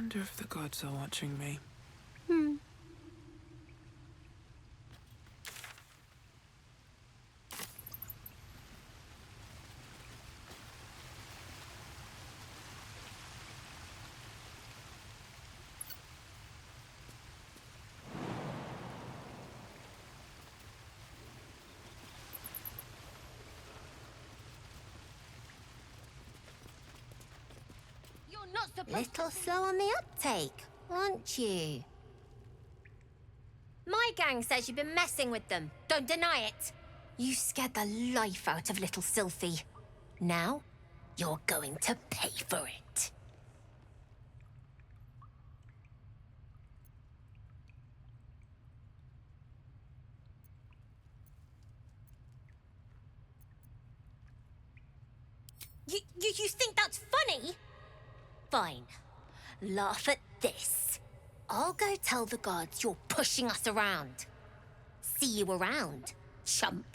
wonder if the gods are watching me. Little slow on the uptake, aren't you? My gang says you've been messing with them. Don't deny it. You scared the life out of little Sylphie. Now, you're going to pay for it. You think that's funny? Fine. Laugh at this. I'll go tell the gods you're pushing us around. See you around, chump.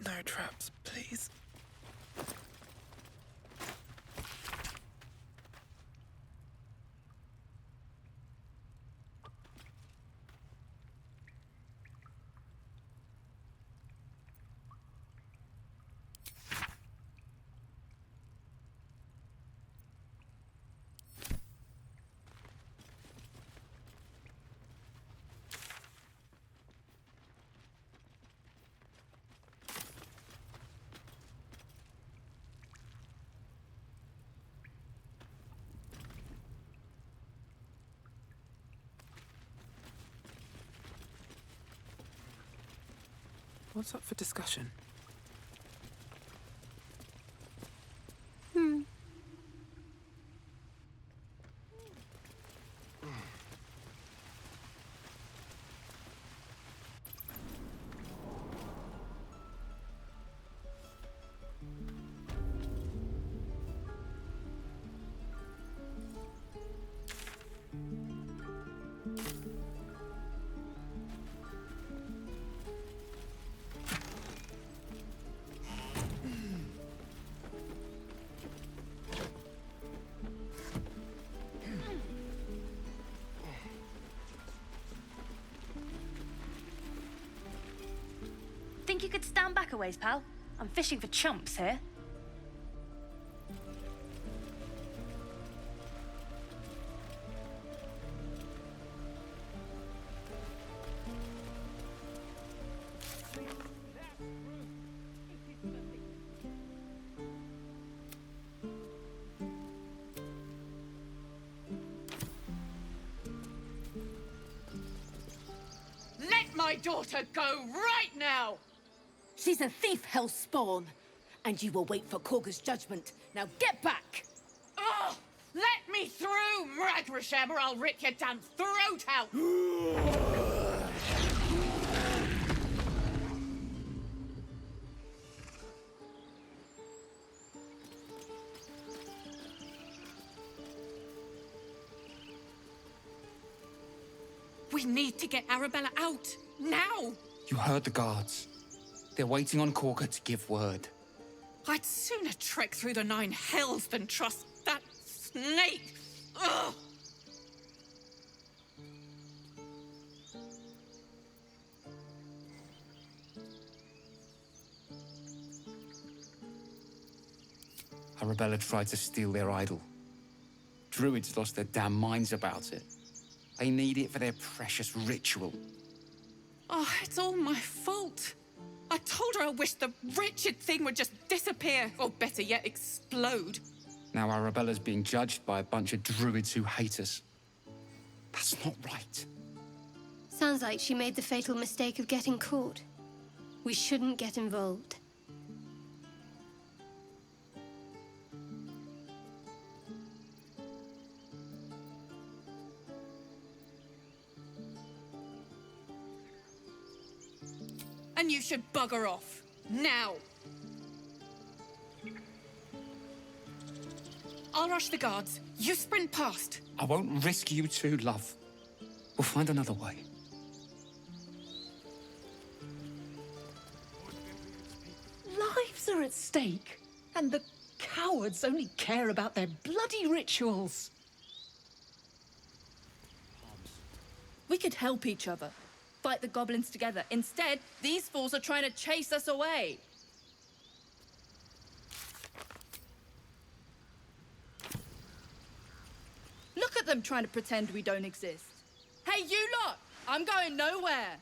No traps, please. What's up for discussion? you could stand back a ways, pal? I'm fishing for chumps here. Let my daughter go right now! She's a thief, hellspawn. And you will wait for Korga's judgment. Now get back! Oh, let me through, Mragrasham, or I'll rip your damn throat out! We need to get Arabella out, now! You heard the guards. They're waiting on Korga to give word. I'd sooner trek through the 9 hells than trust that snake! Ugh! Arabella tried to steal their idol. Druids lost their damn minds about it. They need it for their precious ritual. Oh, it's all my fault. I told her I wished the wretched thing would just disappear, or better yet, explode. Now Arabella's being judged by a bunch of druids who hate us. That's not right. Sounds like she made the fatal mistake of getting caught. We shouldn't get involved. And you should bugger off. Now. I'll rush the guards. You sprint past. I won't risk you too, love. We'll find another way. Lives are at stake, and the cowards only care about their bloody rituals. We could help each other. Fight the goblins together. Instead, these fools are trying to chase us away. Look at them trying to pretend we don't exist. Hey, you lot! I'm going nowhere.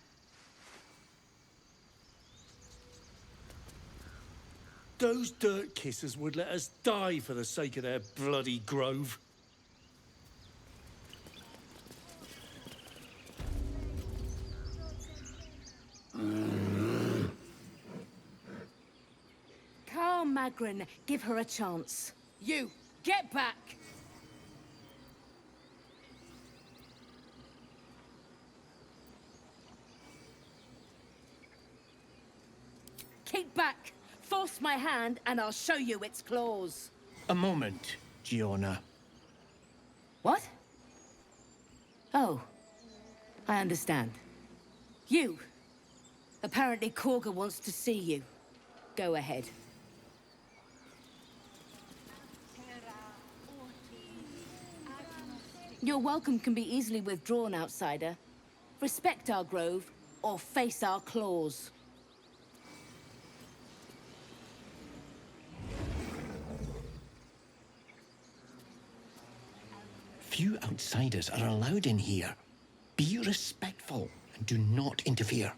Those dirt kissers would let us die for the sake of their bloody grove. Calm, Magrin. Give her a chance. You, get back! Keep back! Force my hand and I'll show you its claws. A moment, Giona. What? Oh, I understand. You. Apparently Korga wants to see you. Go ahead. Your welcome can be easily withdrawn, outsider. Respect our grove, or face our claws. Few outsiders are allowed in here. Be respectful and do not interfere.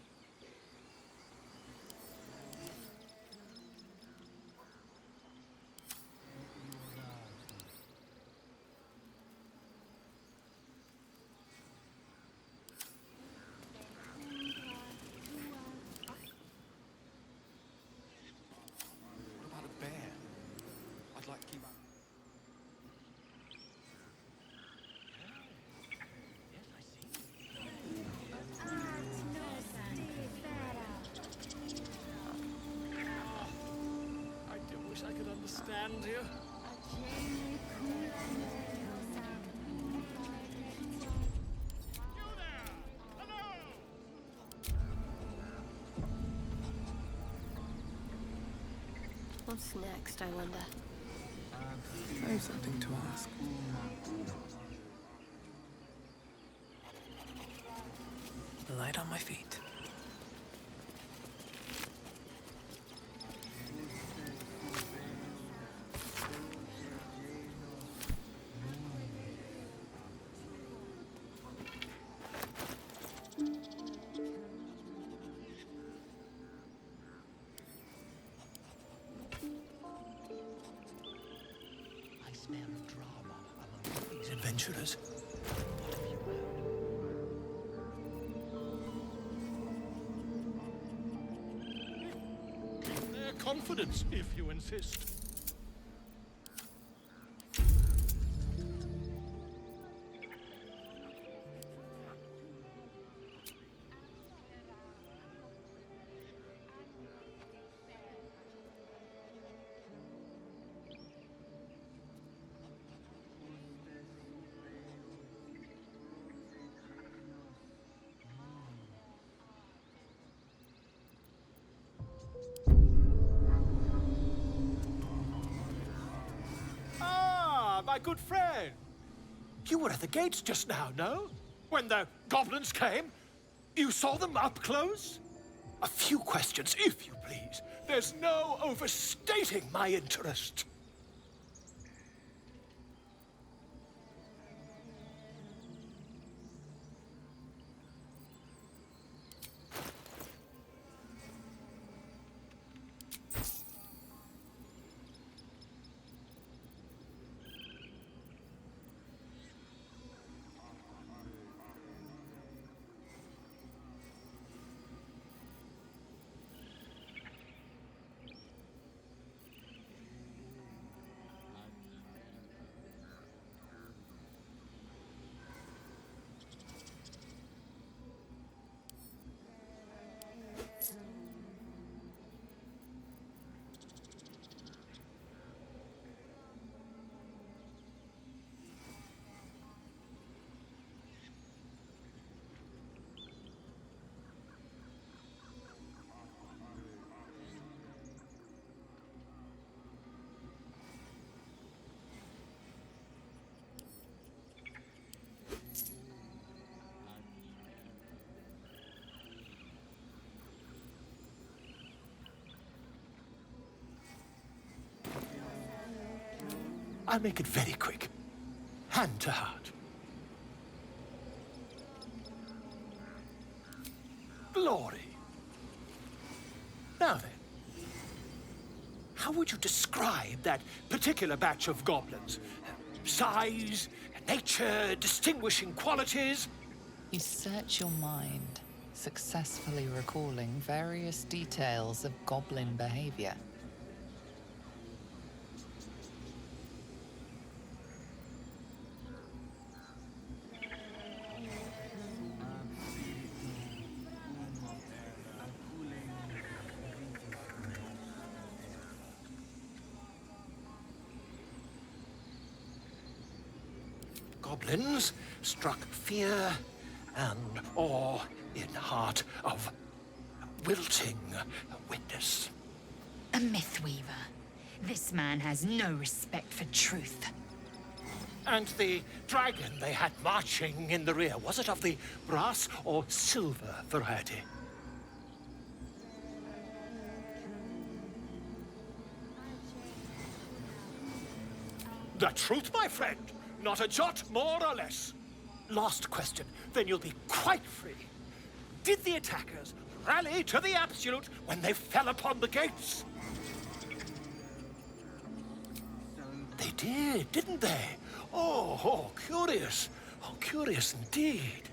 What about a bear? I'd like to keep... I do wish I could understand you. What's next, I wonder? I have something to ask. Light on my feet. adventurers. Their confidence, if you insist. My good friend. You were at the gates just now, no? When the goblins came? You saw them up close? A few questions, if you please. There's no overstating my interest. I'll make it very quick. Hand to heart. Glory. Now then, how would you describe that particular batch of goblins? Size, nature, distinguishing qualities? You search your mind, successfully recalling various details of goblin behavior. Goblins struck fear and awe in heart of wilting witness. A myth weaver. This man has no respect for truth. And the dragon they had marching in the rear, was it of the brass or silver variety? The truth, my friend. Not a jot more or less. Last question, then you'll be quite free. Did the attackers rally to the absolute when they fell upon the gates? They did, didn't they? Oh, curious. Oh, curious indeed.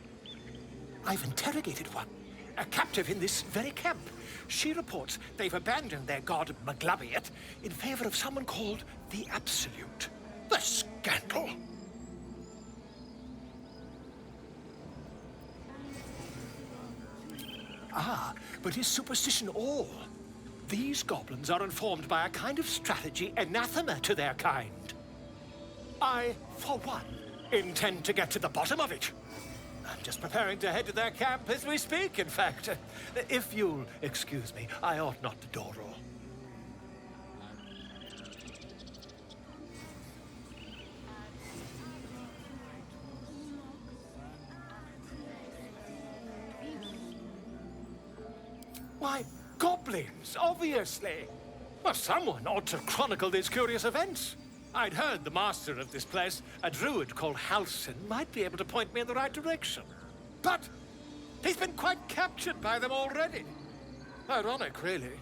I've interrogated one, a captive in this very camp. She reports they've abandoned their god Maglabiet in favor of someone called the Absolute. The scandal! Ah, but is superstition all? These goblins are informed by a kind of strategy anathema to their kind. I, for one, intend to get to the bottom of it. I'm just preparing to head to their camp as we speak, in fact. If you'll excuse me, I ought not to door roll. Why, goblins, obviously. Well, someone ought to chronicle these curious events. I'd heard the master of this place, a druid called Halsin, might be able to point me in the right direction. But he's been quite captured by them already. Ironic, really.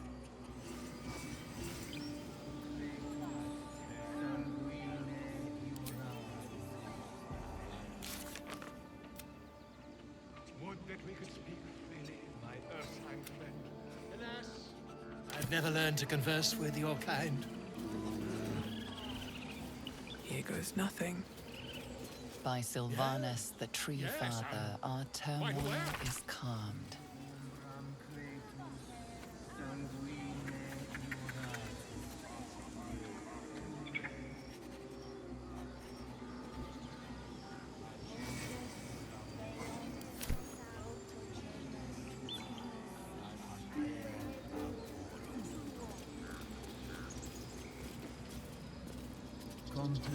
never learned to converse with your kind. Here goes nothing. By Sylvanus, the Tree Father, our turmoil is calmed.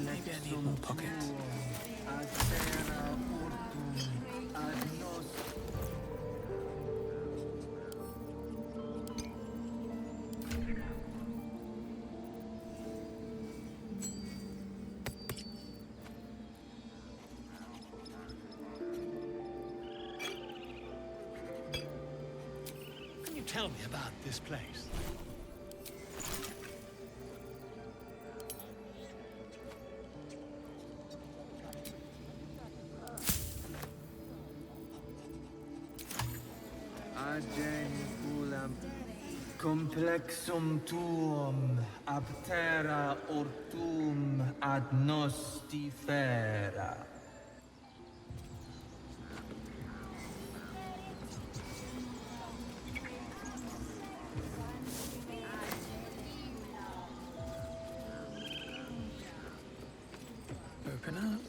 Maybe I need more pockets. Can you tell me about this place? Complexum tuum aptera ortum ad nostifera. Open up.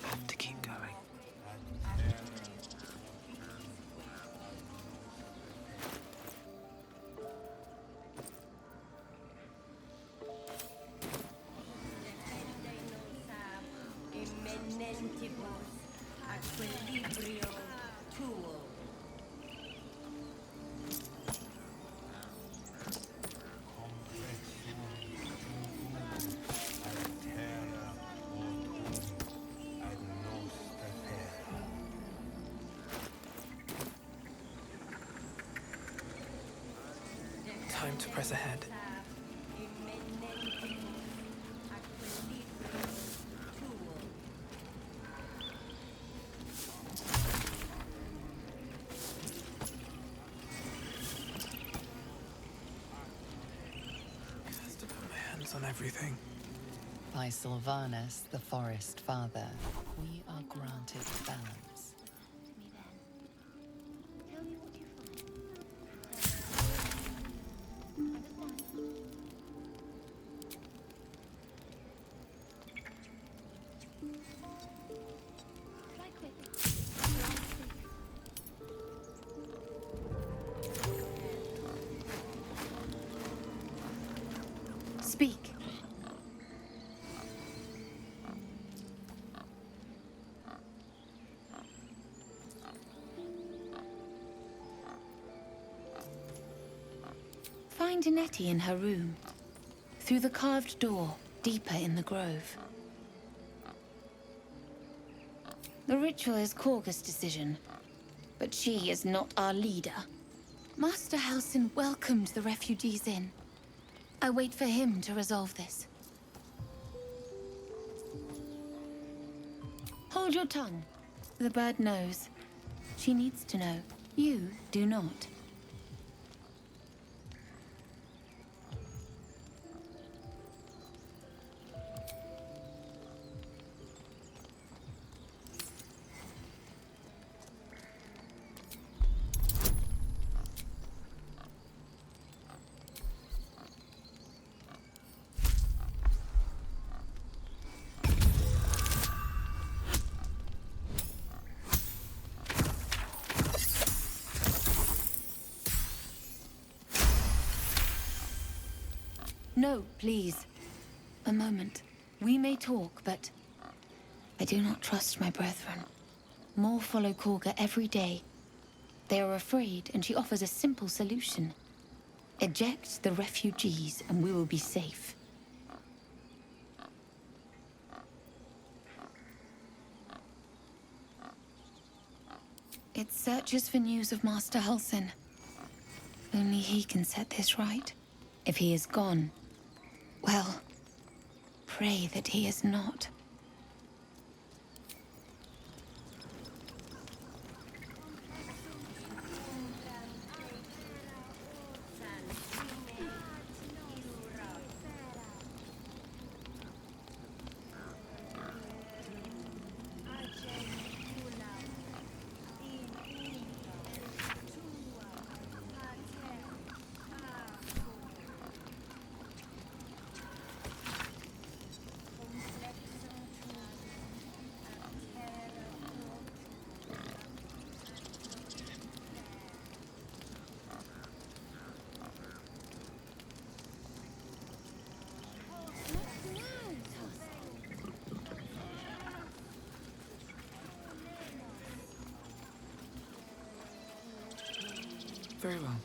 Have to keep going. Time to press ahead. Has to put my hands on everything. By Sylvanus, the Forest Father, we are granted balance. Speak. Find Nettie in her room. Through the carved door, deeper in the grove. The ritual is Korga's decision, but she is not our leader. Master Halsin welcomed the refugees in. I wait for him to resolve this. Hold your tongue. The bird knows. She needs to know. You do not. No, please. A moment. We may talk, but I do not trust my brethren. More follow Korga every day. They are afraid, and she offers a simple solution. Eject the refugees, and we will be safe. It searches for news of Master Halsin. Only he can set this right. If he is gone, well, pray that he is not. Very well.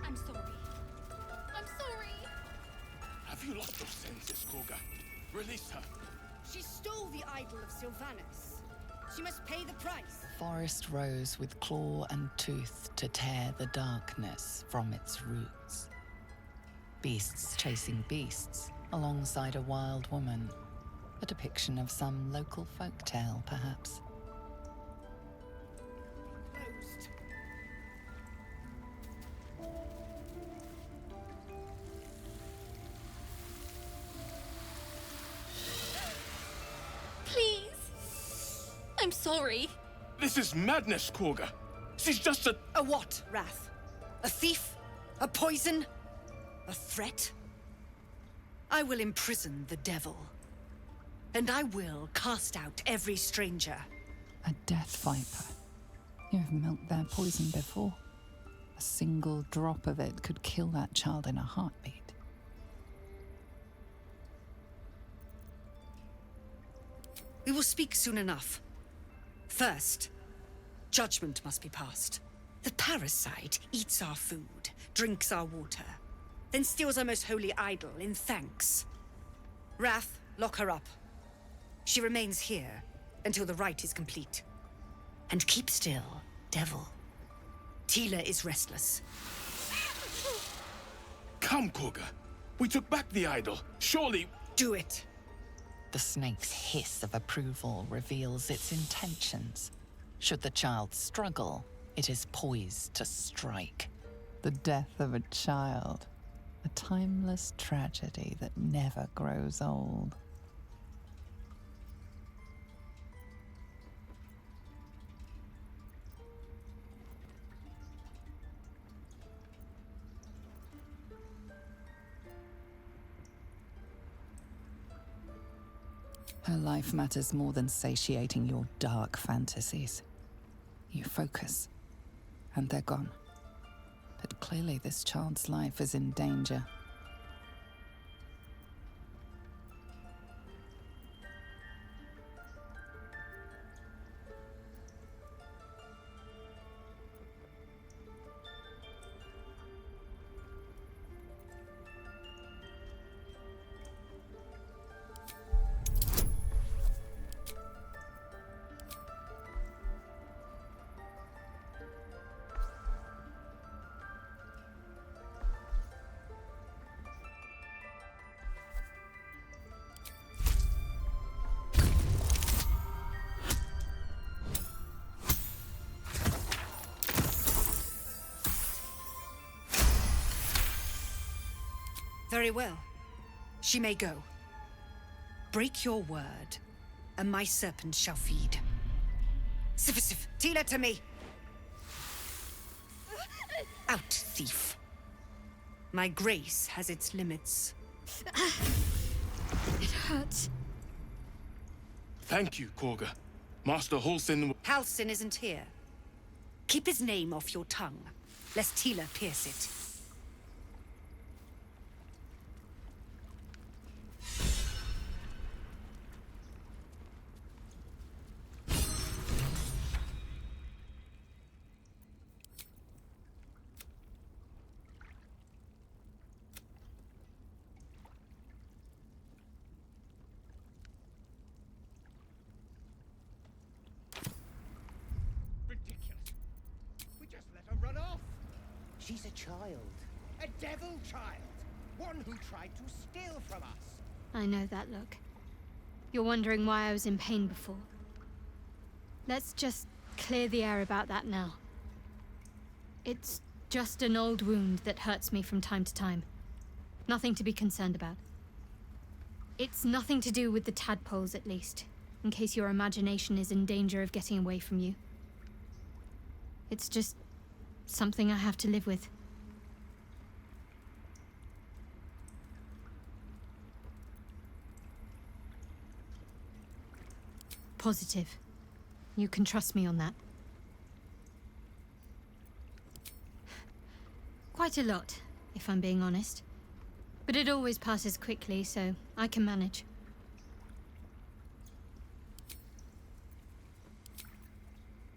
I'm sorry. I'm sorry. Have you lost your senses, Korga? Release her. She stole the idol of Sylvanus. She must pay the price. Forest rose with claw and tooth to tear the darkness from its roots. Beasts chasing beasts alongside a wild woman. A depiction of some local folktale, perhaps. Closed. Please. I'm sorry. This is madness, Korga. She's just a... A what, Wrath? A thief? A poison? A threat? I will imprison the devil. And I will cast out every stranger. A death viper. You've milked their poison before. A single drop of it could kill that child in a heartbeat. We will speak soon enough. First, judgment must be passed. The parasite eats our food, drinks our water, then steals our most holy idol in thanks. Wrath, lock her up. She remains here until the rite is complete. And keep still, devil. Tila is restless. Come, Korga. We took back the idol. Surely... Do it. The snake's hiss of approval reveals its intentions. Should the child struggle, it is poised to strike. The death of a child. A timeless tragedy that never grows old. Her life matters more than satiating your dark fantasies. You focus, and they're gone. But clearly this child's life is in danger. Very well. She may go. Break your word, and my serpent shall feed. Sif, Tila to me! Out, thief. My grace has its limits. It hurts. Thank you, Korga. Master Halsin... Halsin isn't here. Keep his name off your tongue, lest Tila pierce it. Run off! She's a child. A devil child. One who tried to steal from us. I know that look. You're wondering why I was in pain before. Let's just clear the air about that now. It's just an old wound that hurts me from time to time. Nothing to be concerned about. It's nothing to do with the tadpoles, at least, in case your imagination is in danger of getting away from you. It's just something I have to live with. Positive. You can trust me on that. Quite a lot, if I'm being honest. But it always passes quickly, so I can manage.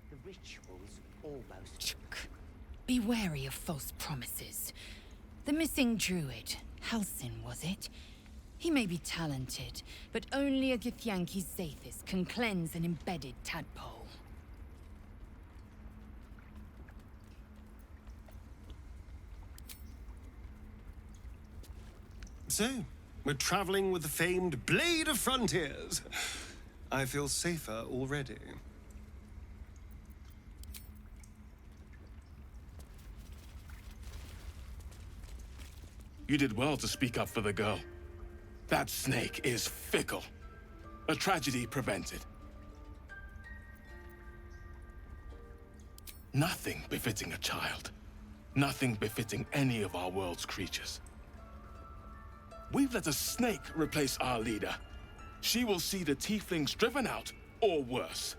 The ritual's almost... Be wary of false promises. The missing druid, Halsin, was it? He may be talented, but only a Githyanki Zathis can cleanse an embedded tadpole. So, we're traveling with the famed Blade of Frontiers. I feel safer already. You did well to speak up for the girl. That snake is fickle. A tragedy prevented. Nothing befitting a child. Nothing befitting any of our world's creatures. We've let a snake replace our leader. She will see the tieflings driven out, or worse.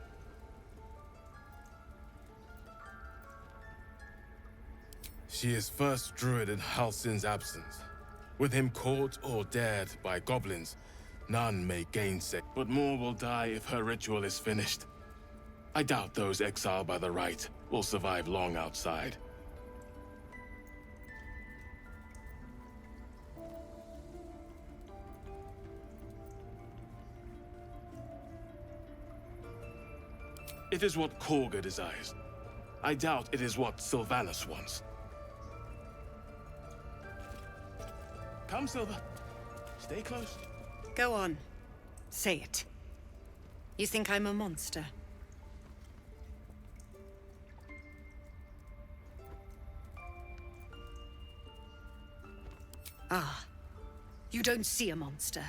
She is first druid in Halsin's absence. With him caught or dared by goblins, none may gainsay. But more will die if her ritual is finished. I doubt those exiled by the right will survive long outside. It is what Korga desires. I doubt it is what Sylvanus wants. Come, Silver. Stay close. Go on. Say it. You think I'm a monster? Ah. You don't see a monster.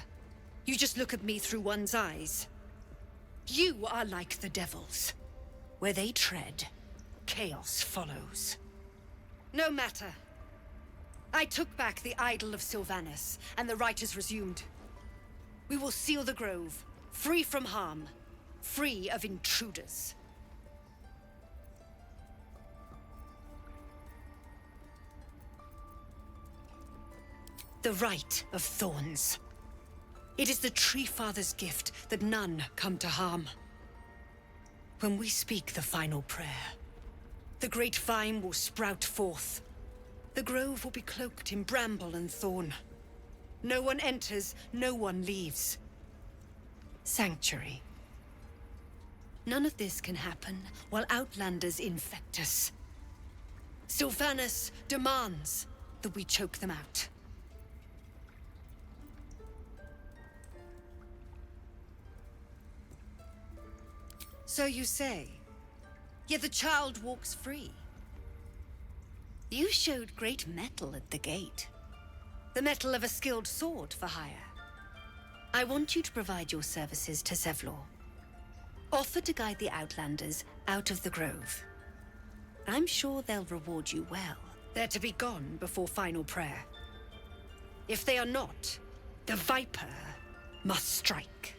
You just look at me through one's eyes. You are like the devils. Where they tread, chaos follows. No matter. I took back the idol of Sylvanus, and the rite is resumed. We will seal the grove, free from harm, free of intruders. The rite of thorns. It is the Tree Father's gift that none come to harm. When we speak the final prayer, the great vine will sprout forth. The grove will be cloaked in bramble and thorn. No one enters, no one leaves. Sanctuary. None of this can happen while Outlanders infect us. Sylvanus demands that we choke them out. So you say, yet the child walks free. You showed great mettle at the gate. The metal of a skilled sword for hire. I want you to provide your services to Zevlor. Offer to guide the Outlanders out of the Grove. I'm sure they'll reward you well. They're to be gone before final prayer. If they are not, the Viper must strike.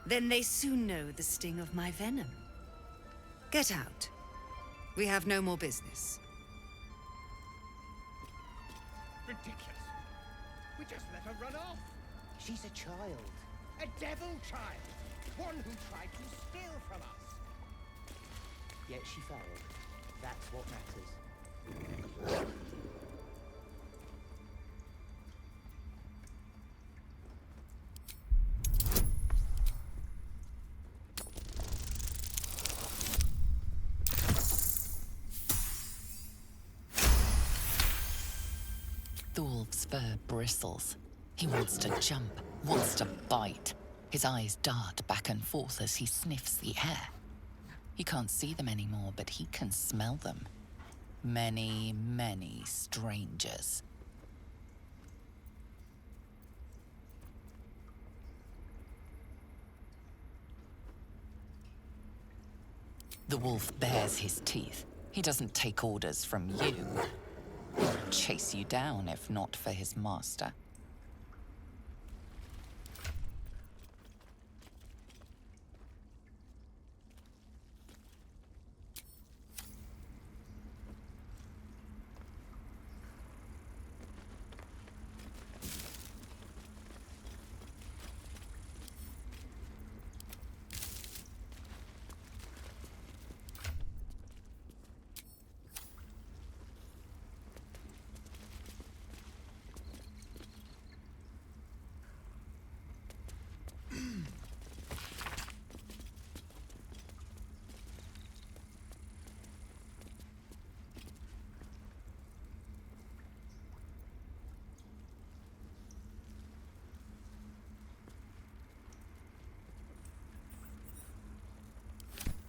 Then they soon know the sting of my venom. Get out. We have no more business. Ridiculous. We just let her run off. She's a child. A devil child. One who tried to steal from us. Yet she failed. That's what matters. The wolf's fur bristles. He wants to jump, wants to bite. His eyes dart back and forth as he sniffs the air. He can't see them anymore, but he can smell them. Many, many strangers. The wolf bares his teeth. He doesn't take orders from you. He'd chase you down if not for his master.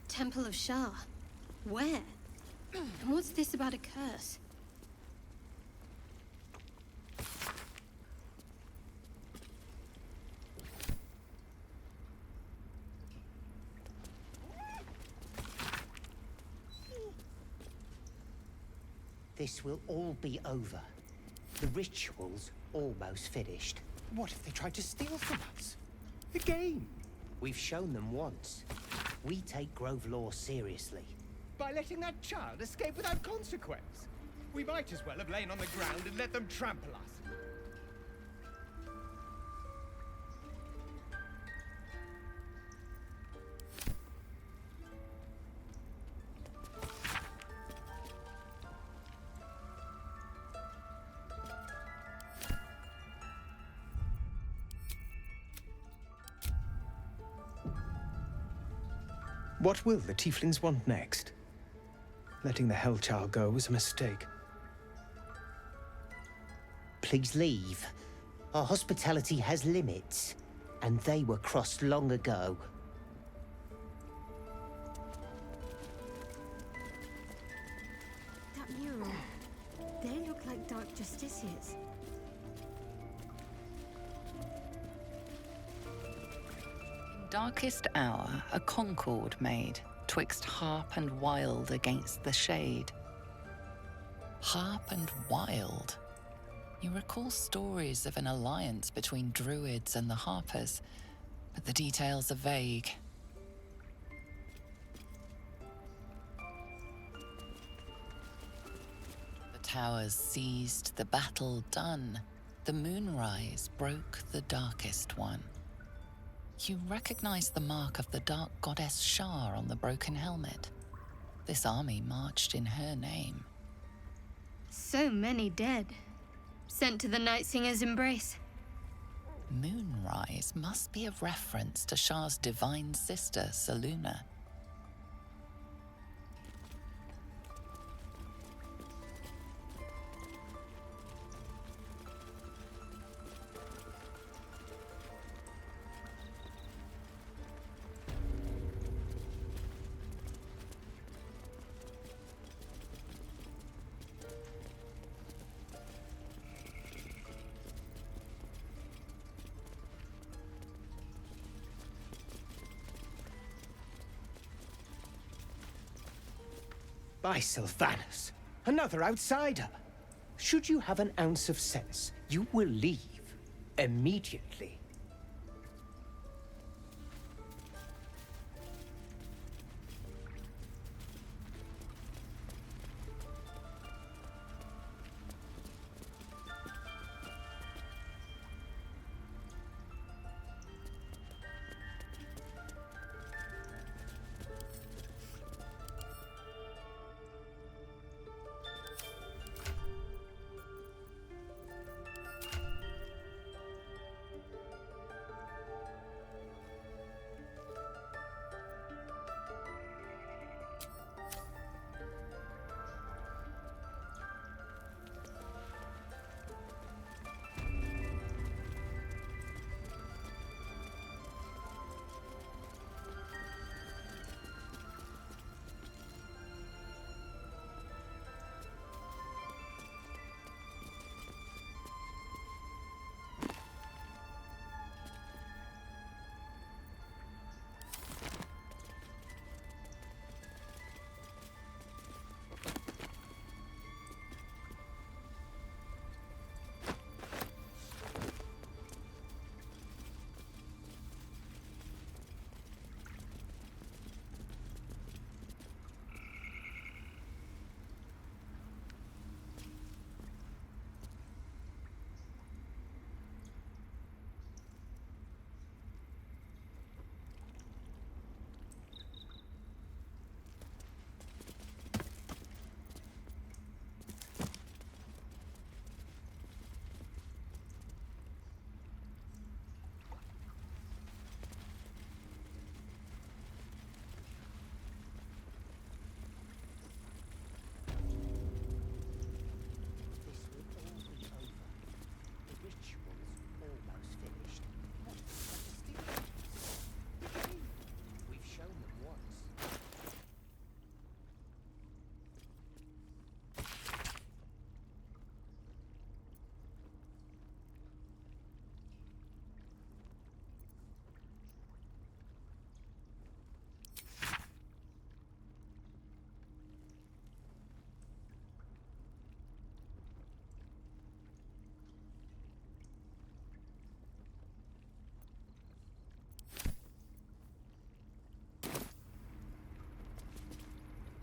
Temple of Shah. Where? And what's this about a curse? This will all be over. The ritual's almost finished. What if they tried to steal from us? Again? We've shown them once. We take Grove law seriously. By letting that child escape without consequence. We might as well have lain on the ground and let them trample us. What will the tieflings want next? Letting the Hellchild go was a mistake. Please leave. Our hospitality has limits, and they were crossed long ago. That mural. They look like dark justiciars. Darkest hour, a concord made, twixt harp and wild against the shade. Harp and wild. You recall stories of an alliance between druids and the harpers, but the details are vague. The towers seized, the battle done. The moonrise broke the darkest one. You recognize the mark of the dark goddess Shah on the broken helmet. This army marched in her name. So many dead. Sent to the Night Singer's embrace. Moonrise must be a reference to Shah's divine sister, Saluna. By Sylvanus, another outsider. Should you have an ounce of sense, you will leave immediately.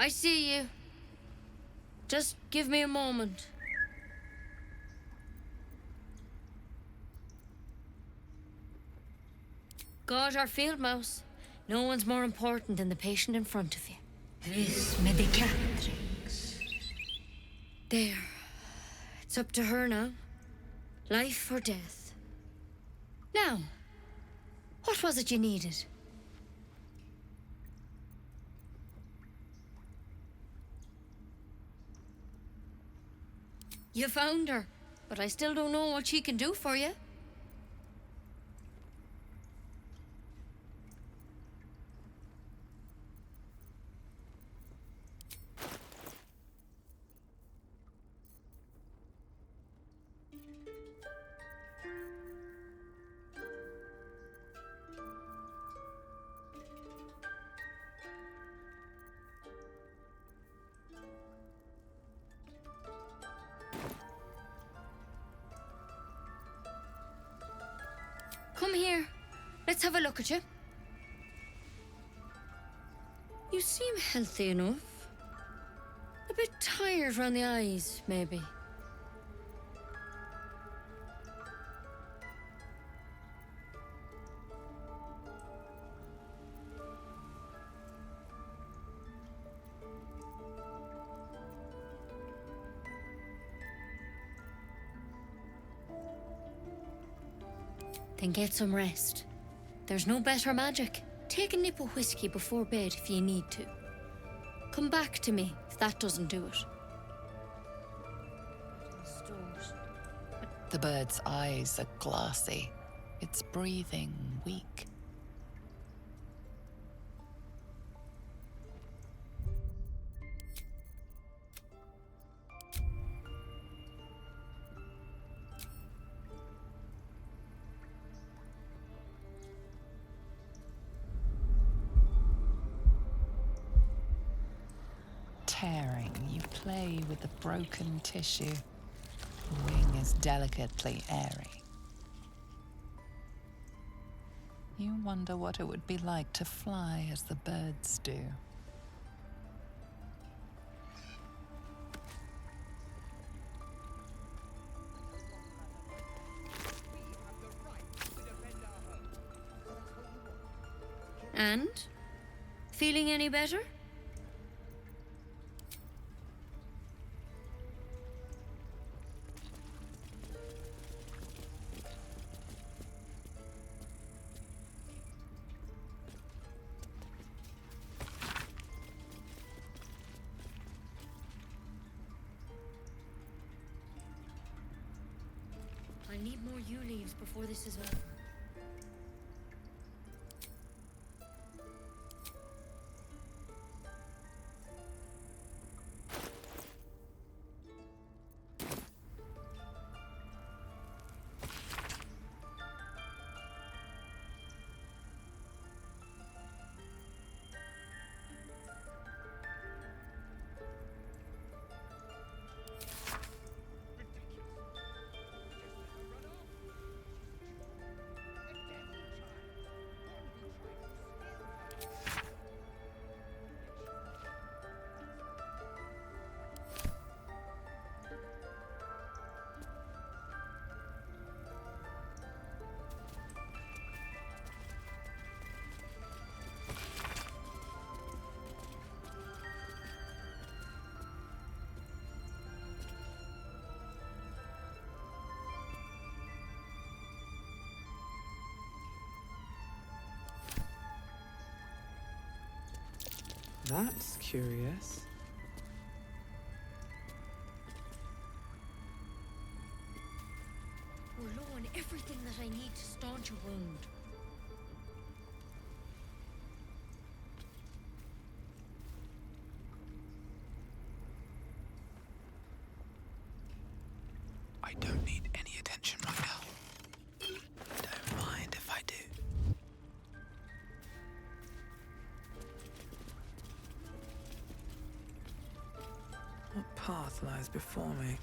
I see you. Just give me a moment. God, our field mouse. No one's more important than the patient in front of you. Vis medicatrix. There. It's up to her now. Life or death. Now, what was it you needed? You found her, but I still don't know what she can do for you. Come here. Let's have a look at you. You seem healthy enough. A bit tired around the eyes, maybe. Then get some rest. There's no better magic. Take a nip of whiskey before bed if you need to. Come back to me if that doesn't do it. The bird's eyes are glassy, its breathing weak. Tearing play with the broken tissue. The wing is delicately airy. You wonder what it would be like to fly as the birds do. And? Feeling any better? I need more yew leaves before this is over. That's curious. We're low on everything that I need to staunch a wound. I don't need any attention right now. Don't mind if I do. What path lies before me?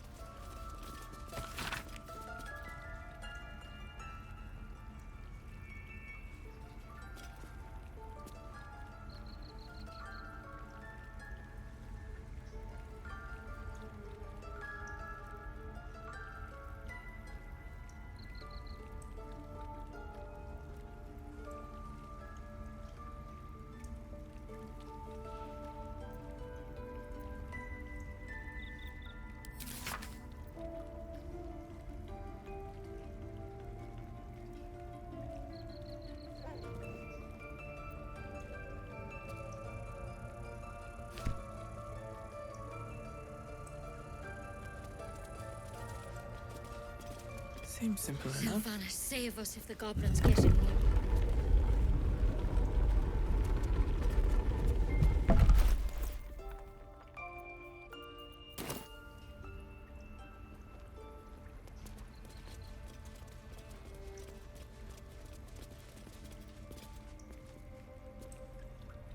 Seems simple enough. Sylvana, save us if the goblins get in here.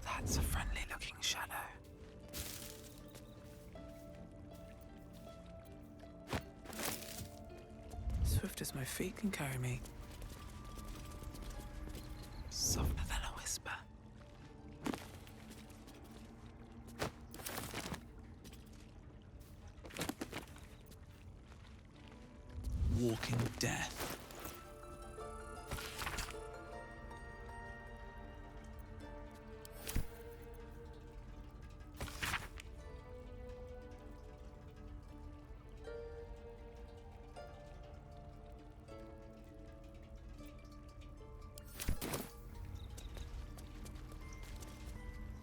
That's a friendly-looking shadow. Swift as my feet can carry me. Softer than a whisper. Walking death.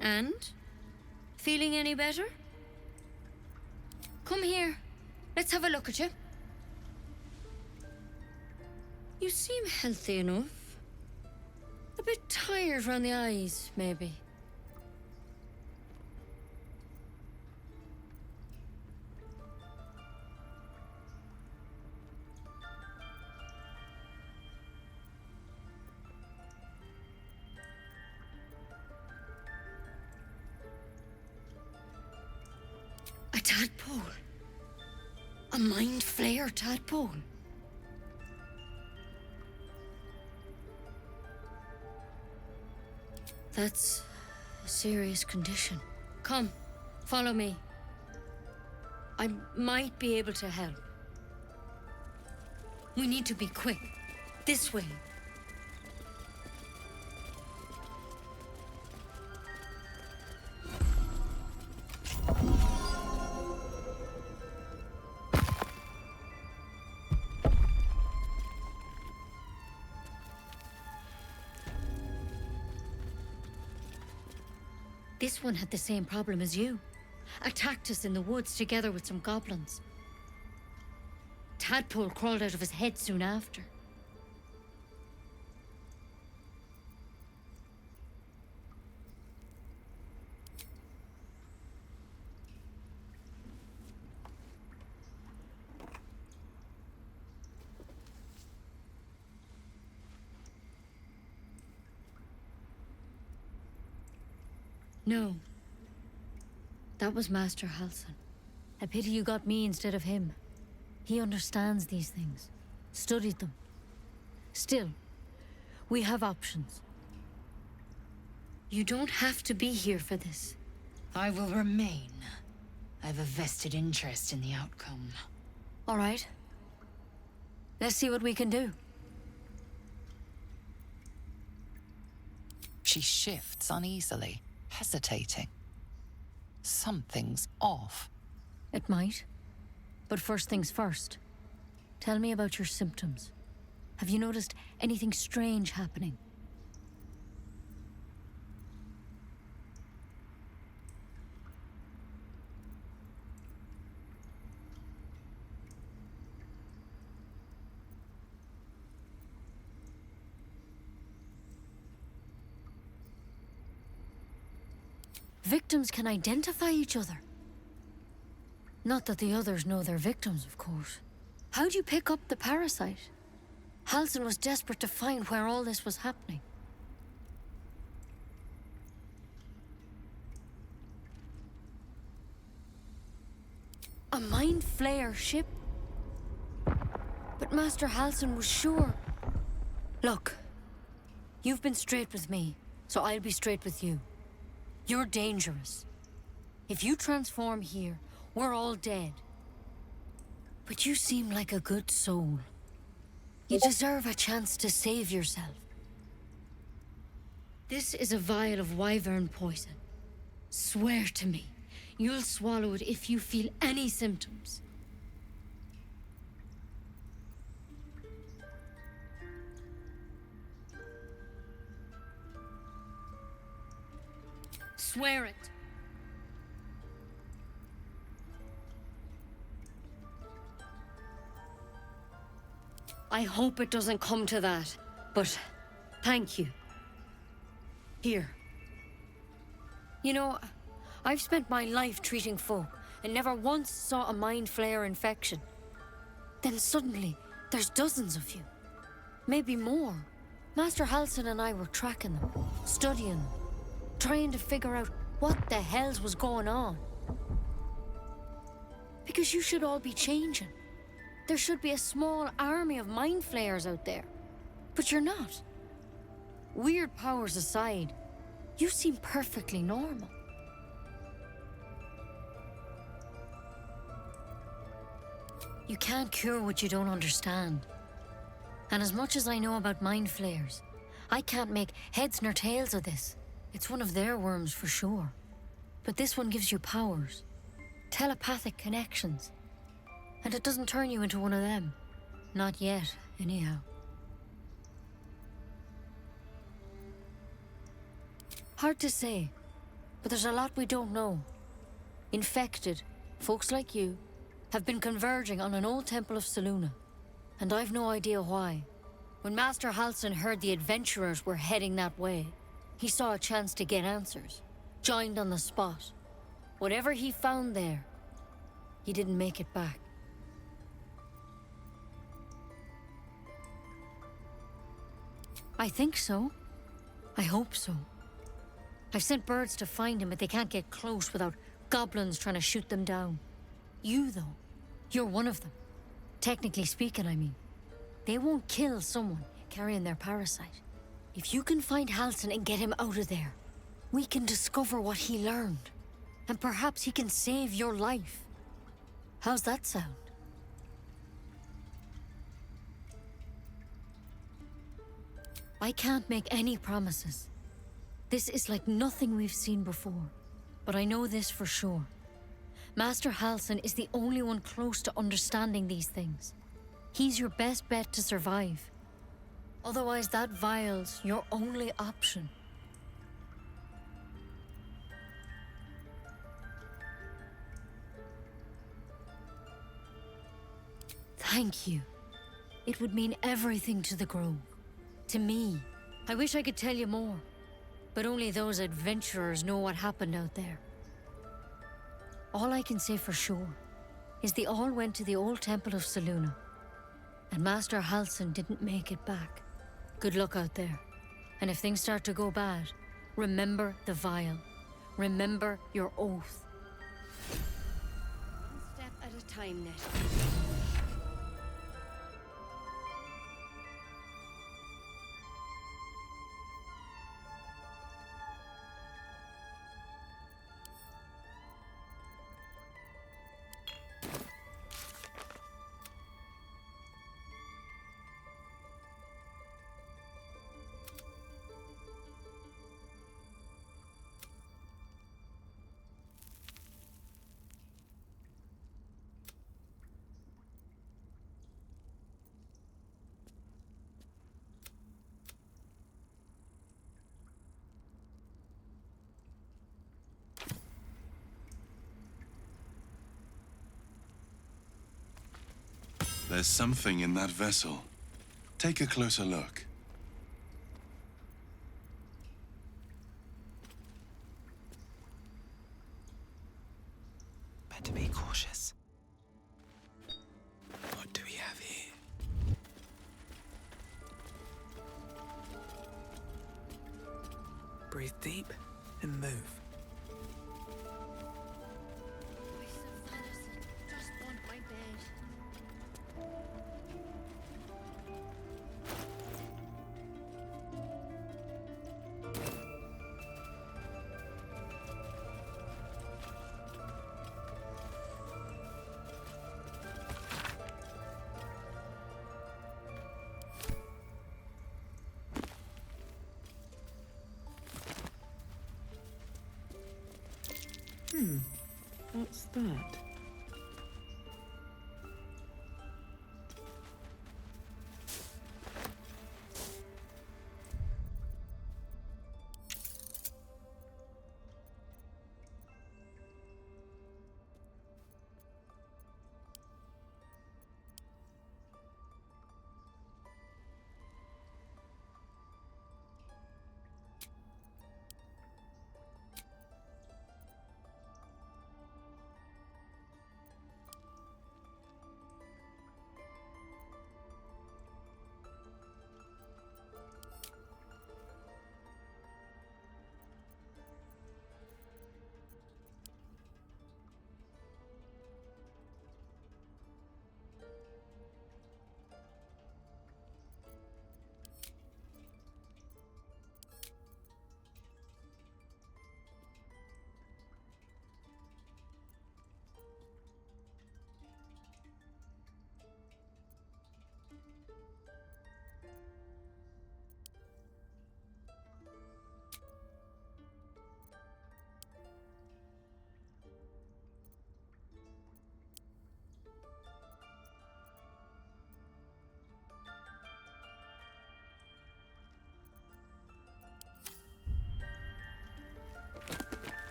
And? Feeling any better? Come here. Let's have a look at you. You seem healthy enough. A bit tired round the eyes, maybe. A tadpole. A mind flayer tadpole. That's a serious condition. Come, follow me. I might be able to help. We need to be quick. This way. This one had the same problem as you. Attacked us in the woods together with some goblins. Tadpole crawled out of his head soon after. No. That was Master Halsin. A pity you got me instead of him. He understands these things. Studied them. Still, we have options. You don't have to be here for this. I will remain. I have a vested interest in the outcome. All right. Let's see what we can do. She shifts uneasily, hesitating. Something's off. It might. But first things first. Tell me about your symptoms. Have you noticed anything strange happening? Victims can identify each other. Not that the others know they're victims, of course. How'd you pick up the parasite? Halsin was desperate to find where all this was happening. A mind flayer ship? But Master Halsin was sure. Look, you've been straight with me, so I'll be straight with you. You're dangerous. If you transform here, we're all dead. But you seem like a good soul. You deserve a chance to save yourself. This is a vial of wyvern poison. Swear to me, you'll swallow it if you feel any symptoms. Swear it. I hope it doesn't come to that, but thank you. Here. You know, I've spent my life treating folk and never once saw a mind flayer infection. Then suddenly, there's dozens of you. Maybe more. Master Halsin and I were tracking them, studying them, trying to figure out what the hells was going on. Because you should all be changing. There should be a small army of mind flayers out there. But you're not. Weird powers aside, you seem perfectly normal. You can't cure what you don't understand. And as much as I know about mind flayers, I can't make heads nor tails of this. It's one of their worms for sure. But this one gives you powers. Telepathic connections. And it doesn't turn you into one of them. Not yet, anyhow. Hard to say, but there's a lot we don't know. Infected, folks like you, have been converging on an old temple of Selûne, and I've no idea why. When Master Halsin heard the adventurers were heading that way, he saw a chance to get answers, joined on the spot. Whatever he found there, he didn't make it back. I think so. I hope so. I've sent birds to find him, but they can't get close without goblins trying to shoot them down. You, though, you're one of them. Technically speaking, I mean. They won't kill someone carrying their parasite. If you can find Halsin and get him out of there, we can discover what he learned. And perhaps he can save your life. How's that sound? I can't make any promises. This is like nothing we've seen before. But I know this for sure. Master Halsin is the only one close to understanding these things. He's your best bet to survive. Otherwise, that vial's your only option. Thank you. It would mean everything to the Grove. To me. I wish I could tell you more. But only those adventurers know what happened out there. All I can say for sure is they all went to the old temple of Selûne. And Master Halsin didn't make it back. Good luck out there. And if things start to go bad, remember the vial. Remember your oath. One step at a time, Nettie. There's something in that vessel. Take a closer look. Better be cautious. What do we have here? Breathe deep and move. Just want my bed. What's that?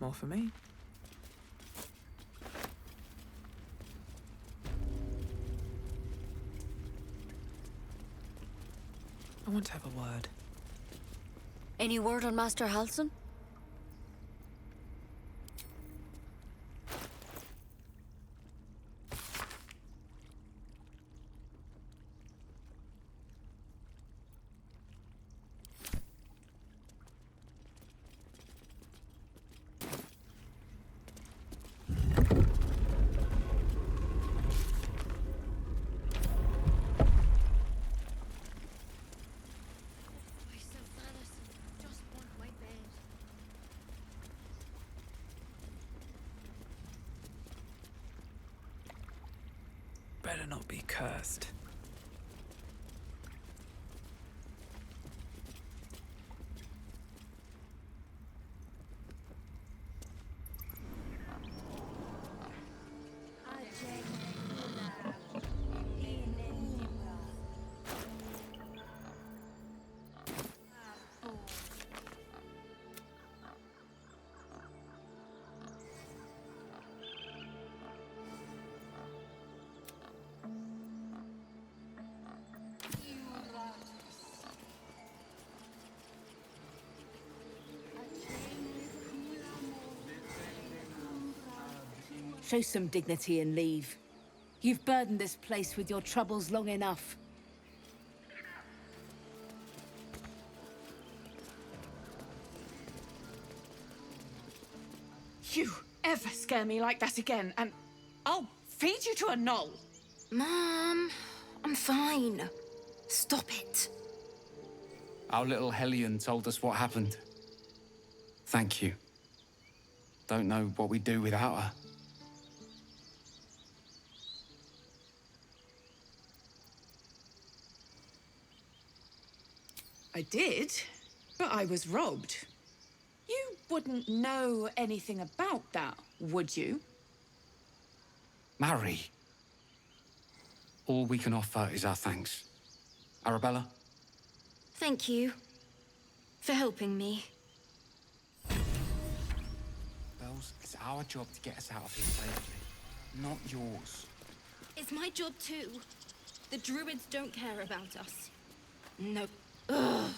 more for me. I want to have a word. Any word on Master Halsin? Better not be cursed. Show some dignity and leave. You've burdened this place with your troubles long enough. You ever scare me like that again, and I'll feed you to a knoll. Mom, I'm fine. Stop it. Our little Hellion told us what happened. Thank you. Don't know what we'd do without her. I did, but I was robbed. You wouldn't know anything about that, would you? Mary. All we can offer is our thanks. Arabella? Thank you for helping me. Bells, it's our job to get us out of here safely, not yours. It's my job too. The druids don't care about us. No. Ugh.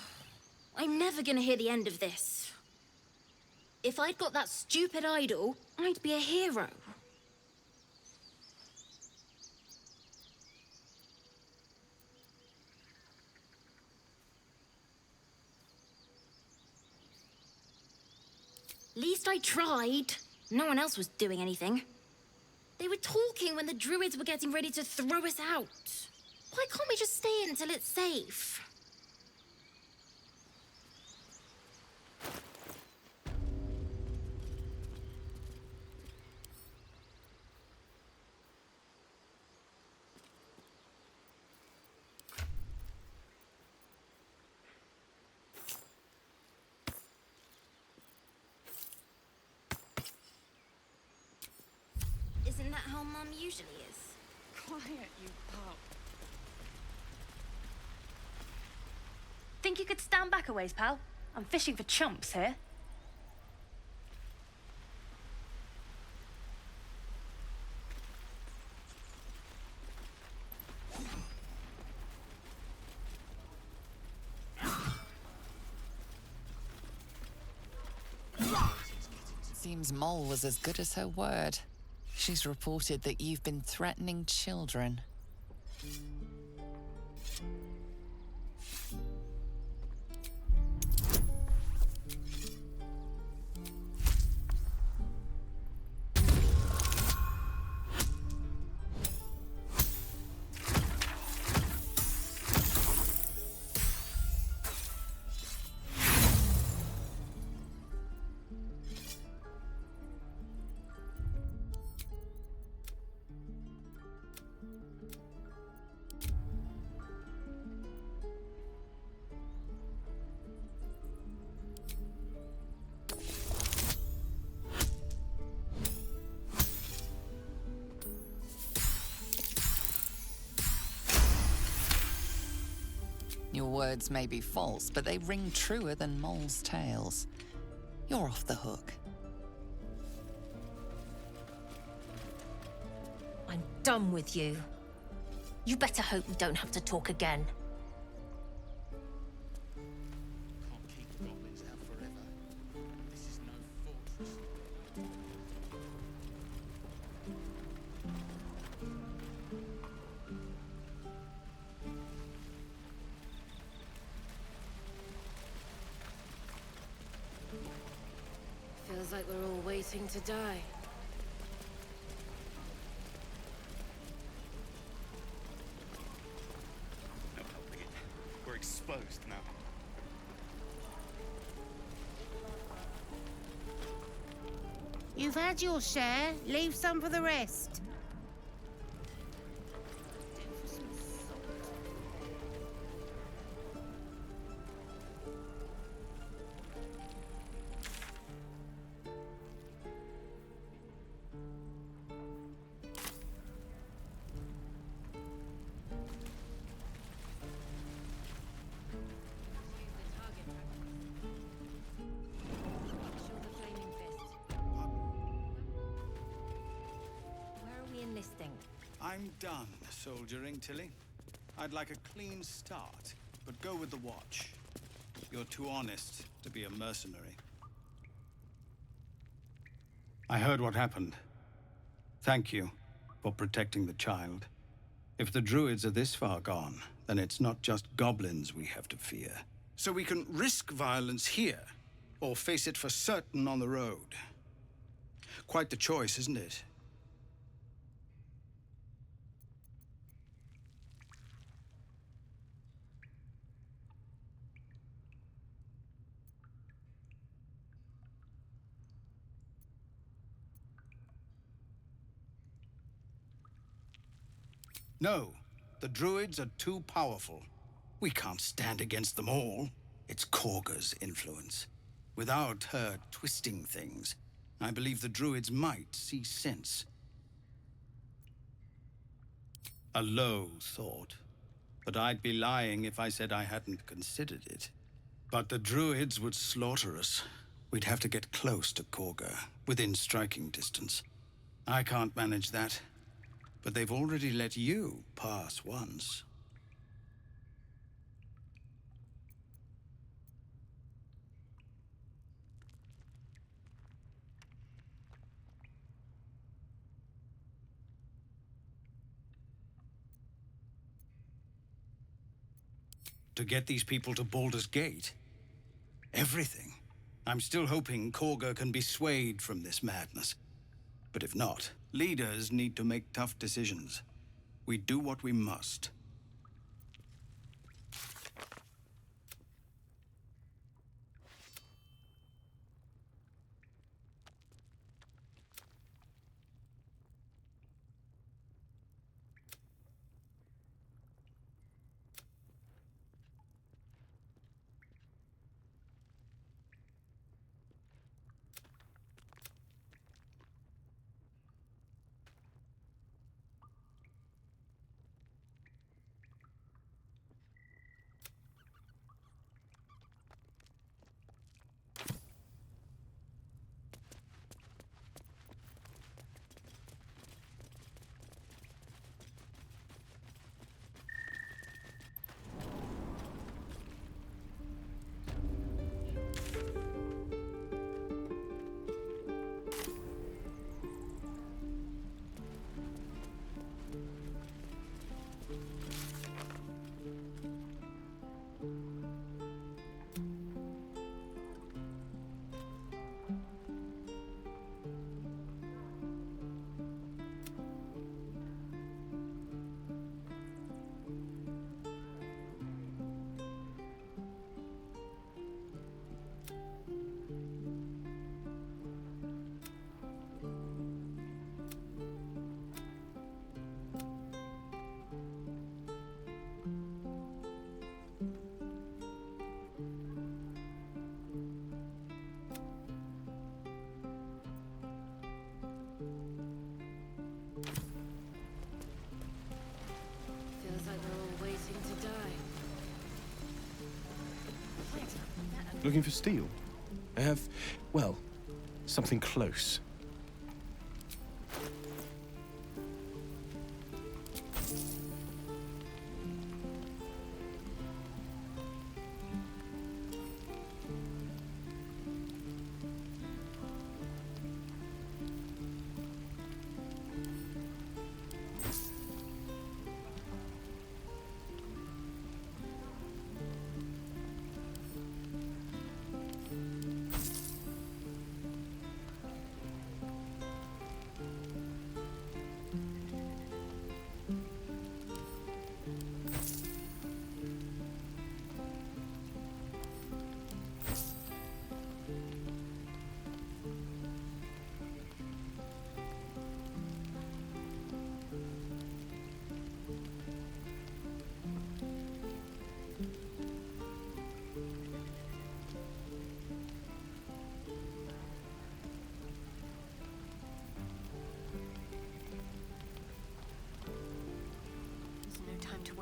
I'm never gonna hear the end of this. If I'd got that stupid idol, I'd be a hero. Least I tried. No one else was doing anything. They were talking when the druids were getting ready to throw us out. Why can't we just stay in until it's safe? Isn't that how Mum usually is? Quiet, you pup. Think you could stand back a ways, pal? I'm fishing for chumps here. Seems Mole was as good as her word. She's reported that you've been threatening children. Your words may be false, but they ring truer than moles' tails. You're off the hook. done with you. You better hope we don't have to talk again. Can't keep the goblins out forever. This is no fortress. Feels like we're all waiting to die. No helping it. We're exposed now. You've had your share. Leave some for the rest. I'm done soldiering, Tilly. I'd like a clean start, but go with the watch. You're too honest to be a mercenary. I heard what happened. Thank you for protecting the child. If the druids are this far gone, then it's not just goblins we have to fear. So we can risk violence here, or face it for certain on the road. Quite the choice, isn't it? No, the druids are too powerful. We can't stand against them all. It's Korga's influence. Without her twisting things, I believe the druids might see sense. A low thought, but I'd be lying if I said I hadn't considered it. But the druids would slaughter us. We'd have to get close to Korga, within striking distance. I can't manage that. But they've already let you pass once. To get these people to Baldur's Gate? Everything. I'm still hoping Korga can be swayed from this madness. But if not, leaders need to make tough decisions. We do what we must. Looking for steel? I have, well, something close.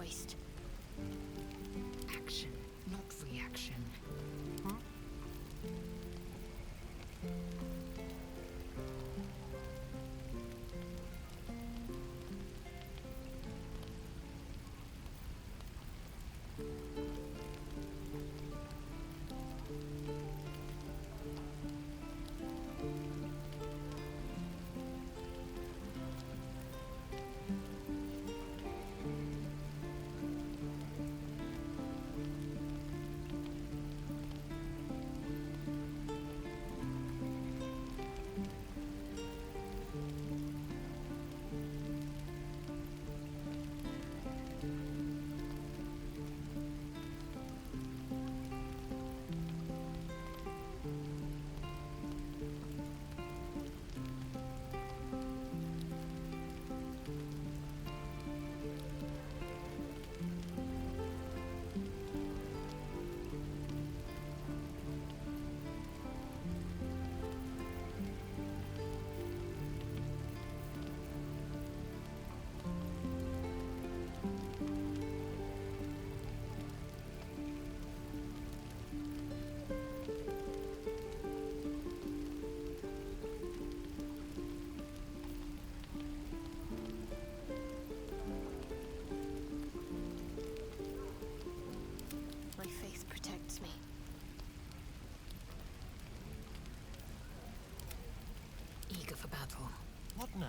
Christ. Action, not reaction. Huh? My faith protects me. Eager for battle. What now?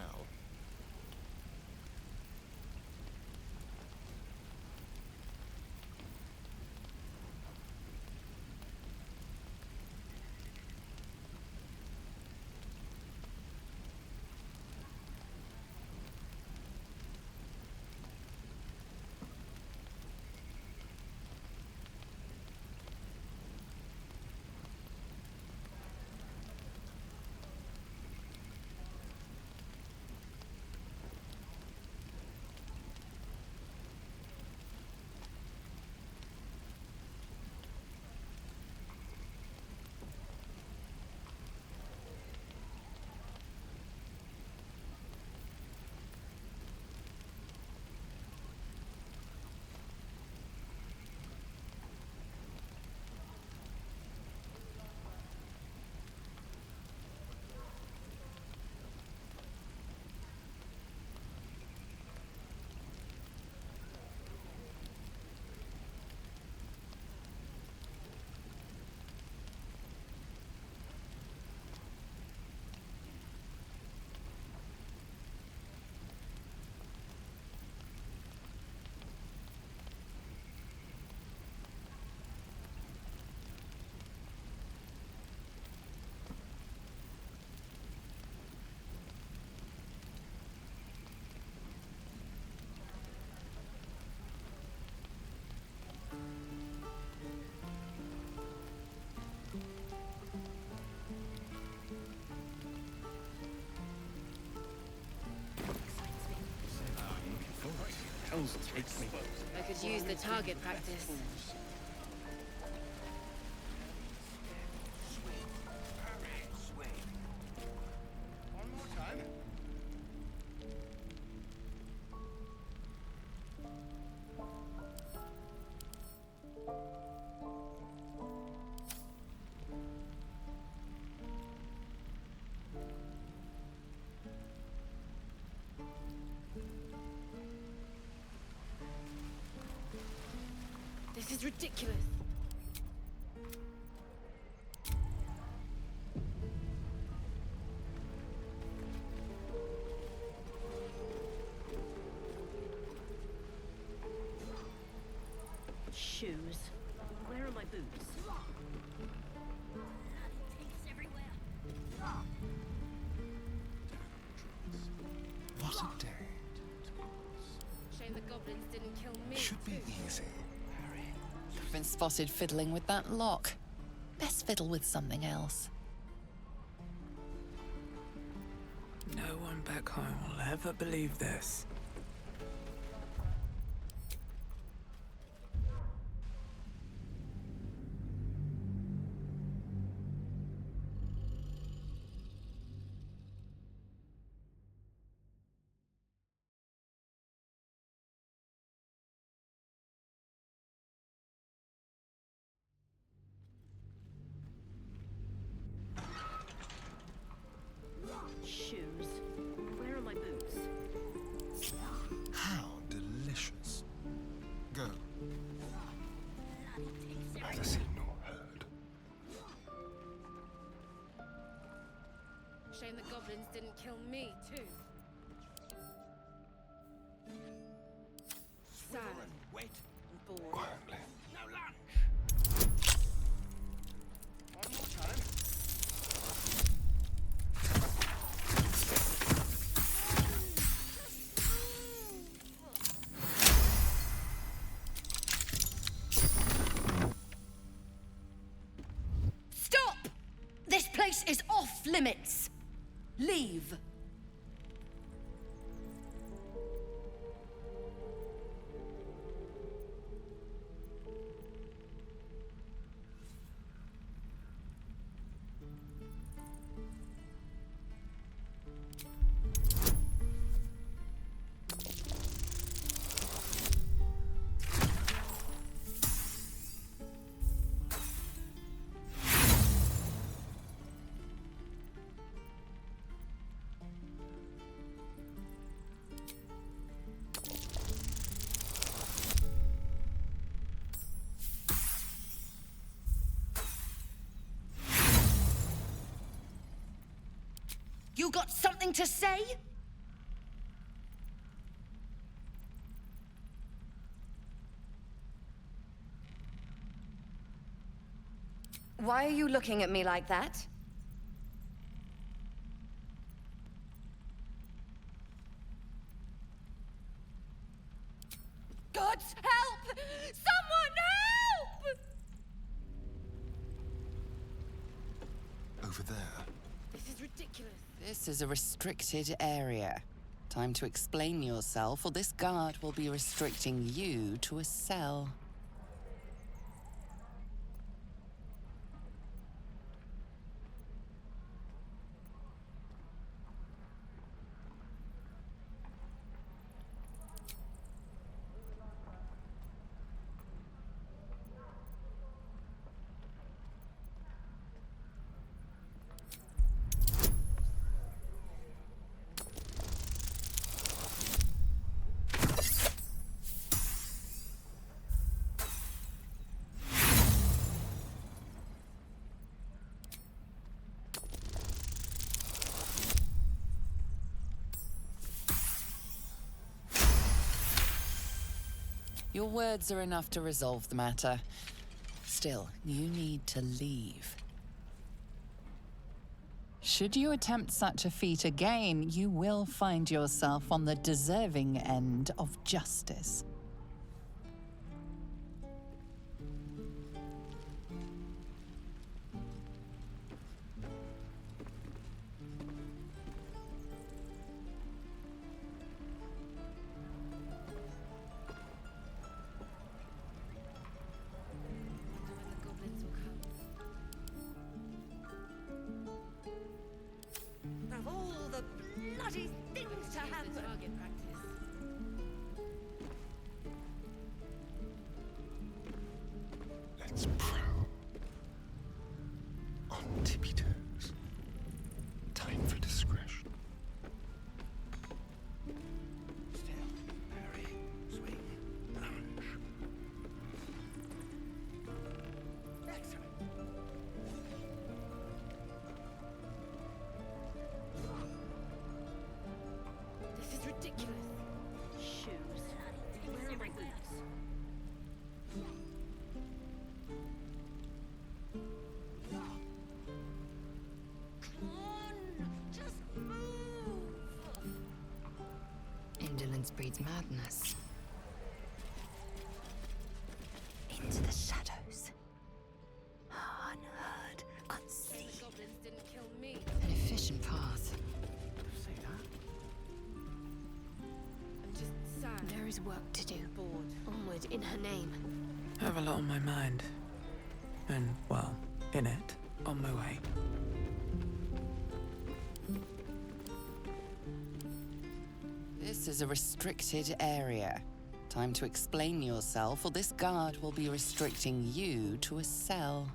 I could use the target practice. One more time. This is ridiculous. Shoes. Where are my boots? What a day. Shame the goblins didn't kill me. Should be too. easy. Been spotted fiddling with that lock. Best fiddle with something else. No one back home will ever believe this. goblins didn't kill me, too. Sad. Wait. Bored. Quietly. No lunch. One more time. Stop! This place is off limits. Leave. You got something to say? Why are you looking at me like that? Gods, help! Someone help! Over there. This is ridiculous. This is a restricted area. Time to explain yourself, or this guard will be restricting you to a cell. Your words are enough to resolve the matter. Still, you need to leave. Should you attempt such a feat again, you will find yourself on the deserving end of justice. Of all the bloody things to happen. Target practice. Let's prowl. On tippy toes. Time for discretion. Still, parry, swing, lunge. Excellent. This is ridiculous. Shoes. Where are my boots? Come on, just move. Indolence breeds madness. Into the shadows. Unheard, unseen. The goblins didn't kill me. An efficient path. Say that? I'm just sad. There is work to do. Bored. Onward in her name. I have a lot on my mind. And, well, in it, on my way. This is a restricted area. Time to explain yourself, or this guard will be restricting you to a cell.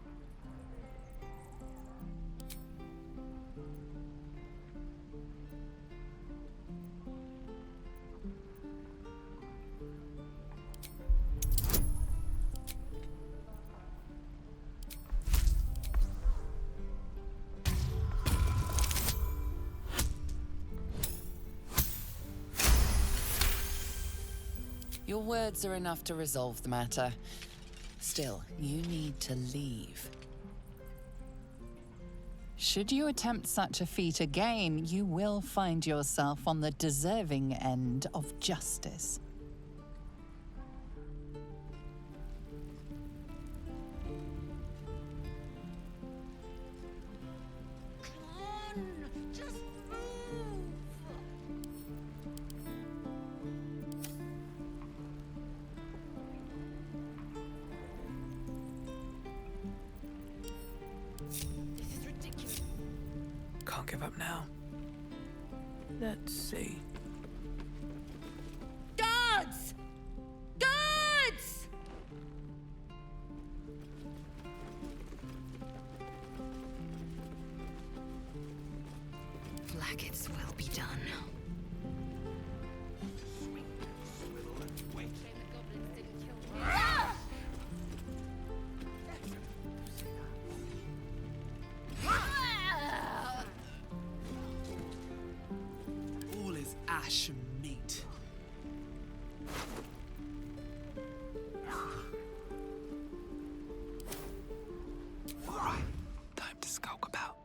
Your words are enough to resolve the matter. Still, you need to leave. Should you attempt such a feat again, you will find yourself on the deserving end of justice. Can't give up now. Let's see. Guards! Guards! Blackets will be done. All is ash and meat. All right, time to skulk about.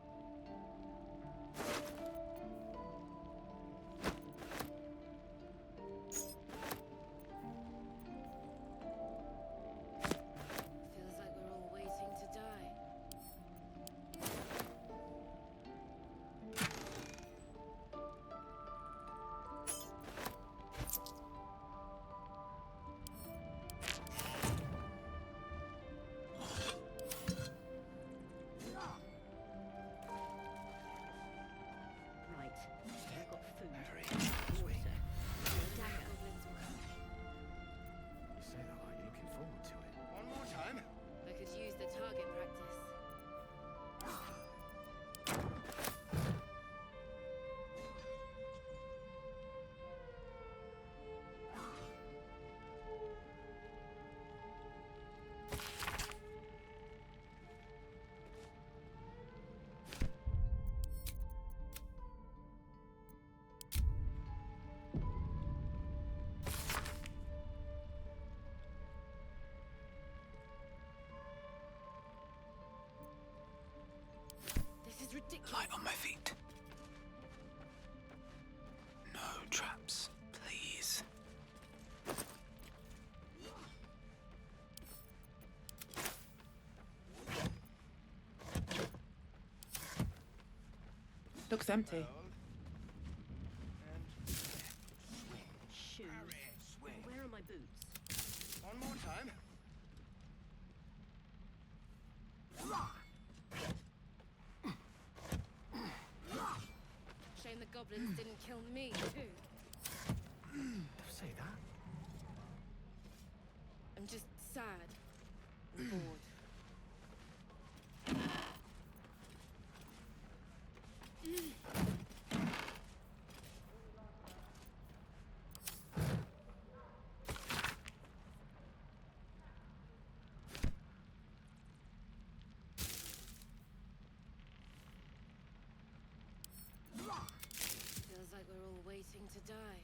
Feels like we're all waiting to die. Right. I've got food, water, and a dagger. You say that like you're looking forward to it. One more time. I could use the target practice. This is ridiculous. Light on my feet. No traps, please. Looks empty. Shoes. Where are my boots? One more time. Shame the goblins didn't kill me, too. Don't say that. I'm just sad and bored. Feels like we're all waiting to die.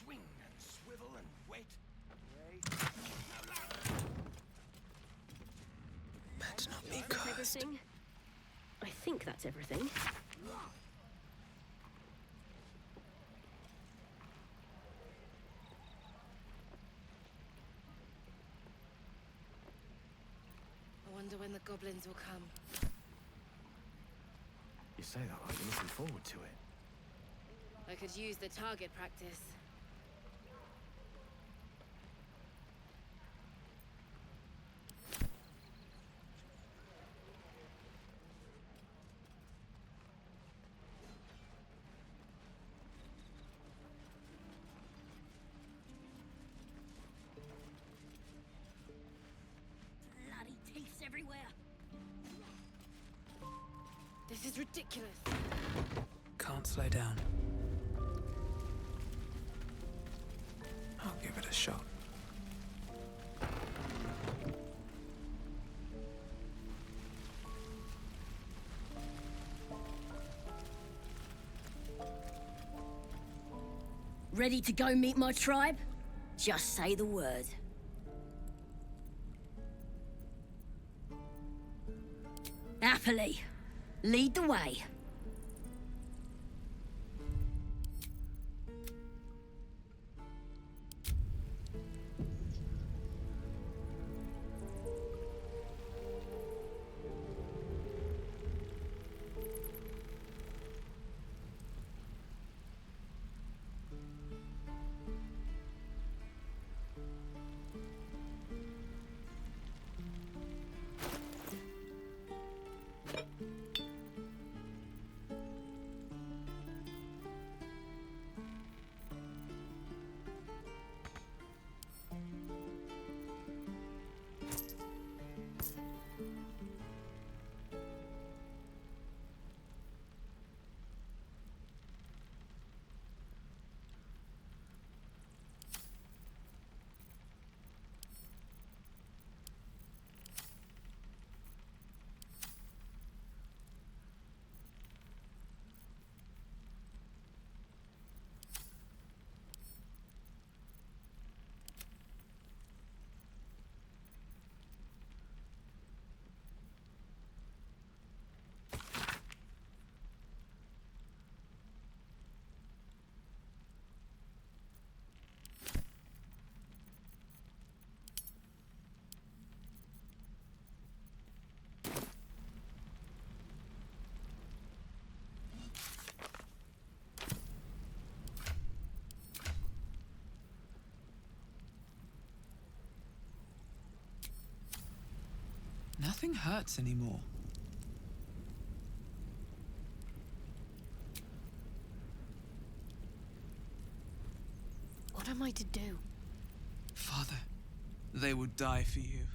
Swing and swivel and wait. Better not be Is that cursed. everything? I think that's everything. I wonder when the goblins will come. You say that like you're looking forward to it. I could use the target practice. Bloody teeth everywhere. This is ridiculous. Can't slow down. I'll give it a shot. Ready to go meet my tribe? Just say the word. Happily. Lead the way. Nothing hurts anymore. What am I to do? Father, they will die for you.